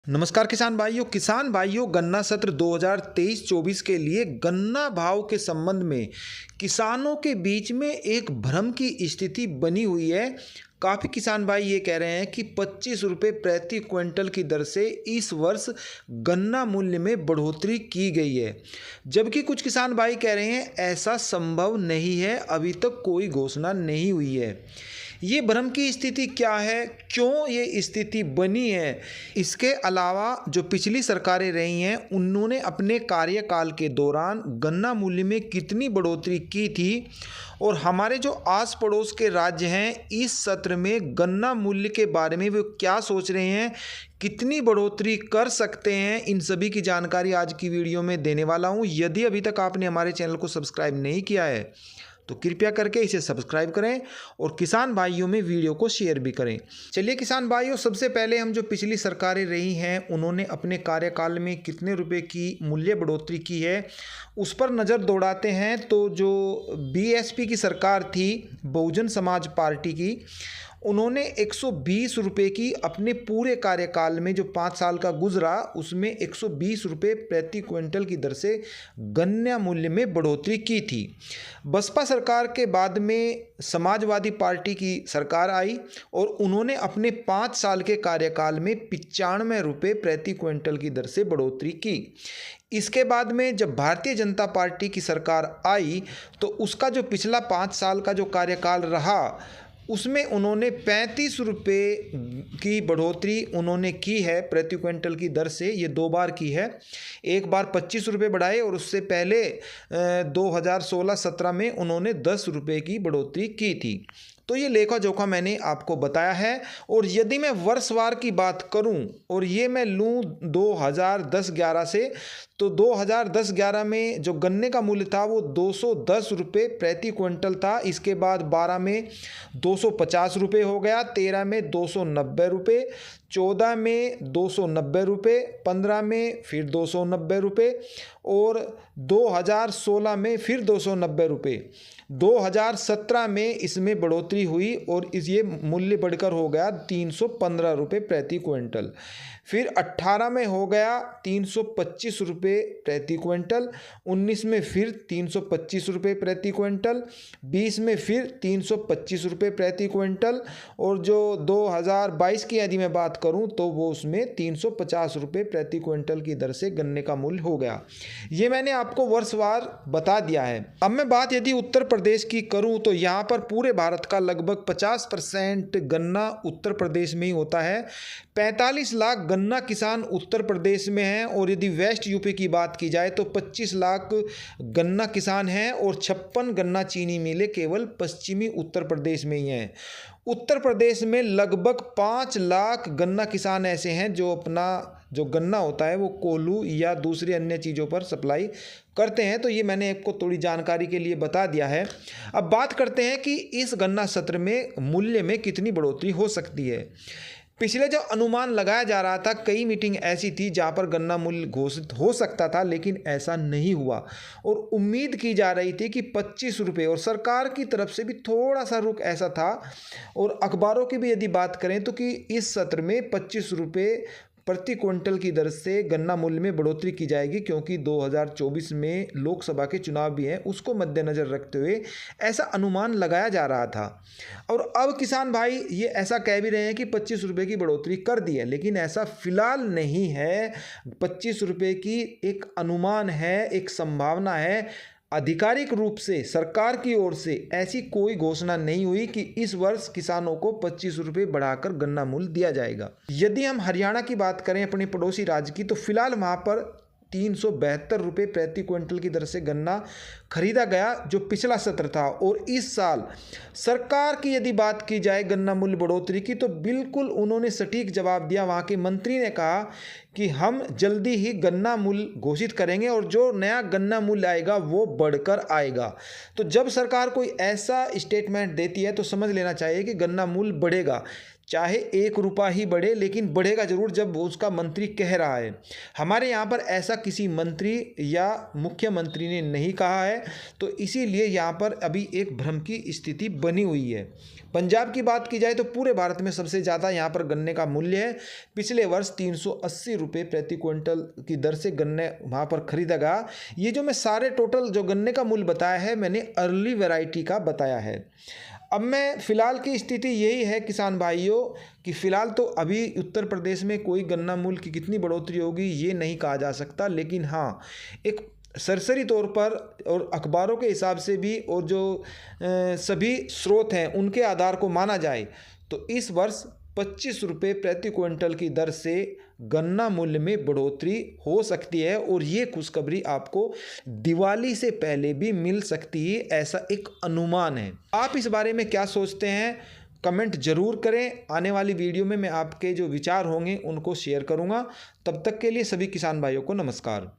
नमस्कार किसान भाइयों गन्ना सत्र 2023-24 के लिए गन्ना भाव के संबंध में किसानों के बीच में एक भ्रम की स्थिति बनी हुई है। काफ़ी किसान भाई ये कह रहे हैं कि 25 रुपये प्रति क्विंटल की दर से इस वर्ष गन्ना मूल्य में बढ़ोतरी की गई है, जबकि कुछ किसान भाई कह रहे हैं ऐसा संभव नहीं है, अभी तक कोई घोषणा नहीं हुई है। ये भ्रम की स्थिति क्या है, क्यों ये स्थिति बनी है? इसके अलावा जो पिछली सरकारें रही हैं उन्होंने अपने कार्यकाल के दौरान गन्ना मूल्य में कितनी बढ़ोतरी की थी और हमारे जो आस पड़ोस के राज्य हैं इस सत्र में गन्ना मूल्य के बारे में वो क्या सोच रहे हैं, कितनी बढ़ोतरी कर सकते हैं, इन सभी की जानकारी आज की वीडियो में देने वाला हूं। यदि अभी तक आपने हमारे चैनल को सब्सक्राइब नहीं किया है तो कृपया करके इसे सब्सक्राइब करें और किसान भाइयों में वीडियो को शेयर भी करें। चलिए किसान भाइयों, सबसे पहले हम जो पिछली सरकारें रही हैं उन्होंने अपने कार्यकाल में कितने रुपए की मूल्य बढ़ोतरी की है उस पर नज़र दौड़ाते हैं। तो जो बीएसपी की सरकार थी, बहुजन समाज पार्टी की, उन्होंने 120 रुपये की अपने पूरे कार्यकाल में जो 5 साल का गुजरा उसमें 120 रुपये प्रति क्विंटल की दर से गन्ना मूल्य में बढ़ोतरी की थी। बसपा सरकार के बाद में समाजवादी पार्टी की सरकार आई और उन्होंने अपने 5 साल के कार्यकाल में 95 रुपये प्रति क्विंटल की दर से बढ़ोतरी की। इसके बाद में जब भारतीय जनता पार्टी की सरकार आई तो उसका जो पिछला 5 साल का जो कार्यकाल रहा उसमें उन्होंने 35 रुपये की बढ़ोतरी उन्होंने की है प्रति क्विंटल की दर से। ये 2 बार की है, एक बार 25 रुपये बढ़ाए और उससे पहले 2016-17 में उन्होंने 10 रुपये की बढ़ोतरी की थी। तो ये लेखा जोखा मैंने आपको बताया है। और यदि मैं वर्षवार की बात करूं और ये मैं लूं 2010-11 से, तो 2010-11 में जो गन्ने का मूल्य था वो 210 रुपये प्रति क्विंटल था। इसके बाद 12 में 250 रुपये हो गया, 13 में 290 रुपये, 14 में 290 रुपये, 15 में फिर 290 रुपये और 2016 में फिर 290 रुपये। 2017 में इसमें बढ़ोतरी हुई और ये मूल्य बढ़कर हो गया 315 रुपये प्रति क्विंटल। फिर 18 में हो गया 325 रुपये प्रति क्विंटल, 19 में फिर 325 रुपये प्रति क्विंटल, 20 में फिर 325 रुपये प्रति क्विंटल और जो 2022 की यदि मैं बात करूं तो वो उसमें 350 रुपये प्रति क्विंटल की दर से गन्ने का मूल्य हो गया। ये मैंने आपको वर्षवार बता दिया है। अब मैं बात यदि उत्तर प्रदेश की करूं तो यहाँ पर पूरे भारत का लगभग 50% गन्ना उत्तर प्रदेश में ही होता है। 45 लाख गन्ना किसान उत्तर प्रदेश में हैं और यदि वेस्ट यूपी की बात की जाए तो 25 लाख गन्ना किसान हैं और 56 गन्ना चीनी मिलें केवल पश्चिमी उत्तर प्रदेश में ही हैं। उत्तर प्रदेश में लगभग 5 लाख गन्ना किसान ऐसे हैं जो अपना जो गन्ना होता है वो कोल्हू या दूसरी अन्य चीज़ों पर सप्लाई करते हैं। तो ये मैंने आपको थोड़ी जानकारी के लिए बता दिया है। अब बात करते हैं कि इस गन्ना सत्र में मूल्य में कितनी बढ़ोतरी हो सकती है। पिछले जो अनुमान लगाया जा रहा था, कई मीटिंग ऐसी थी जहां पर गन्ना मूल्य घोषित हो सकता था लेकिन ऐसा नहीं हुआ और उम्मीद की जा रही थी कि 25 रुपये, और सरकार की तरफ से भी थोड़ा सा रुख ऐसा था और अखबारों की भी यदि बात करें तो कि इस सत्र में 25 रुपये प्रति क्विंटल की दर से गन्ना मूल्य में बढ़ोतरी की जाएगी, क्योंकि 2024 में लोकसभा के चुनाव भी हैं, उसको मद्देनज़र रखते हुए ऐसा अनुमान लगाया जा रहा था। और अब किसान भाई ये ऐसा कह भी रहे हैं कि 25 रुपये की बढ़ोतरी कर दी है, लेकिन ऐसा फिलहाल नहीं है। 25 रुपये की एक अनुमान है, एक संभावना है। आधिकारिक रूप से सरकार की ओर से ऐसी कोई घोषणा नहीं हुई कि इस वर्ष किसानों को 25 रुपये बढ़ाकर गन्ना मूल्य दिया जाएगा। यदि हम हरियाणा की बात करें, अपने पड़ोसी राज्य की, तो फिलहाल वहाँ पर 372 रुपये प्रति क्विंटल की दर से गन्ना खरीदा गया जो पिछला सत्र था। और इस साल सरकार की यदि बात की जाए गन्ना मूल्य बढ़ोतरी की तो बिल्कुल उन्होंने सटीक जवाब दिया। वहाँ के मंत्री ने कहा कि हम जल्दी ही गन्ना मूल्य घोषित करेंगे और जो नया गन्ना मूल्य आएगा वो बढ़कर आएगा। तो जब सरकार कोई ऐसा स्टेटमेंट देती है तो समझ लेना चाहिए कि गन्ना मूल्य बढ़ेगा। चाहे 1 रुपया ही बढ़े, लेकिन बढ़ेगा ज़रूर जब उसका मंत्री कह रहा है। हमारे यहाँ पर ऐसा किसी मंत्री या मुख्यमंत्री ने नहीं कहा है, तो इसीलिए यहाँ पर अभी एक भ्रम की स्थिति बनी हुई है। पंजाब की बात की जाए तो पूरे भारत में सबसे ज़्यादा यहाँ पर गन्ने का मूल्य है। पिछले वर्ष 380 रुपये प्रति क्विंटल की दर से गन्ने वहाँ पर खरीदा गया। ये जो मैं सारे टोटल जो गन्ने का मूल्य बताया है, मैंने अर्ली वैरायटी का बताया है। अब मैं फ़िलहाल की स्थिति यही है किसान भाइयों कि फ़िलहाल तो अभी उत्तर प्रदेश में कोई गन्ना मूल्य की कितनी बढ़ोतरी होगी ये नहीं कहा जा सकता, लेकिन हाँ, एक सरसरी तौर पर और अखबारों के हिसाब से भी और जो सभी स्रोत हैं उनके आधार को माना जाए तो इस वर्ष 25 रुपये प्रति क्विंटल की दर से गन्ना मूल्य में बढ़ोतरी हो सकती है, और ये खुशखबरी आपको दिवाली से पहले भी मिल सकती है, ऐसा एक अनुमान है। आप इस बारे में क्या सोचते हैं कमेंट जरूर करें। आने वाली वीडियो में मैं आपके जो विचार होंगे उनको शेयर करूंगा। तब तक के लिए सभी किसान भाइयों को नमस्कार।